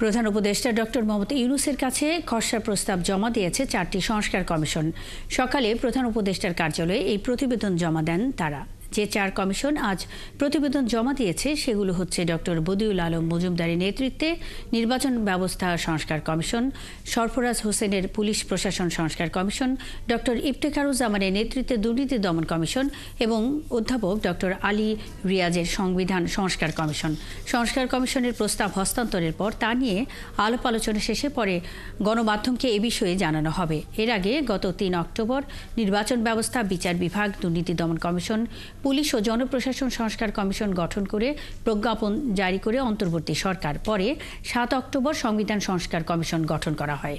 প্রধান উপদেষ্টা ডক্টর মোহাম্মদ ইউনূসের কাছে খসড়া প্রস্তাব জমা দিয়েছে 4টি সংস্কার কমিশন। সকালে প্রধান উপদেষ্টার কার্যালয়ে এই প্রতিবেদন জমা দেন তারা। যে 4 কমিশন আজ প্রতিবেদন জমা দিয়েছে সেগুলো হচ্ছে ডক্টর বদিউল আলম মজুমদারের নেতৃত্বে নির্বাচন ব্যবস্থা সংস্কার কমিশন, সরফরাজ হোসেনের পুলিশ প্রশাসন সংস্কার কমিশন, ডক্টর ইফতেখারুজ্জামানের নেতৃত্বে দুর্নীতি দমন কমিশন এবং অধ্যাপক ডক্টর আলী রিয়াজের সংবিধান সংস্কার কমিশন। সংস্কার কমিশনের প্রস্তাব হস্তান্তরের পর তা নিয়ে আলাপ আলোচনা শেষে পরে গণমাধ্যমকে এ বিষয়ে জানানো হবে। এর আগে গত 3 অক্টোবর নির্বাচন ব্যবস্থা, বিচার বিভাগ, দুর্নীতি দমন কমিশন, পুলিশ ও জনপ্রশাসন সংস্কার কমিশন গঠন করে প্রজ্ঞাপন জারি করে অন্তর্বর্তী সরকার। পরে 7 অক্টোবর সংবিধান সংস্কার কমিশন গঠন করা হয়।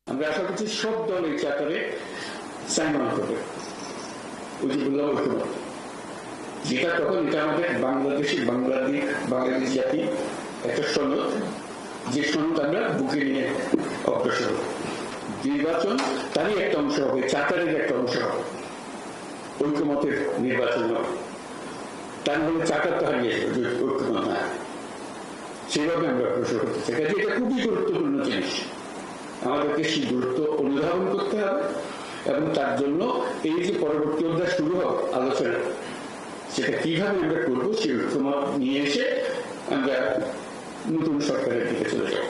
আমরা আশা করছি সব দল এই চার্টারে সাইন অন করবে, যেটা তখন এটা আমাদের বাংলাদেশ জাতি একটা সনদ, যে সনদ আমরা বুকে নিয়ে অগ্রসর হব। নির্বাচন তারই একটা অংশ হবে, চার্টারের একটা অংশ হবে, ঐক্যমতের নির্বাচন হবে। তার মানে চার্টার তো হারিয়ে যাবে, ঐক্যমত না, সেভাবে আমরা অগ্রসর করতে চাই। কাজে এটা খুবই গুরুত্বপূর্ণ জিনিস, আমাদেরকে সেই গুরুত্ব অনুধাবন করতে হবে এবং তার জন্য এই যে পরবর্তী অধ্যায় শুরু হবে আলোচনা, সেটা কিভাবে আমরা করবো সেই ঐক্যমত নিয়ে এসে আমরা নতুন সরকারের দিকে চলে যাব।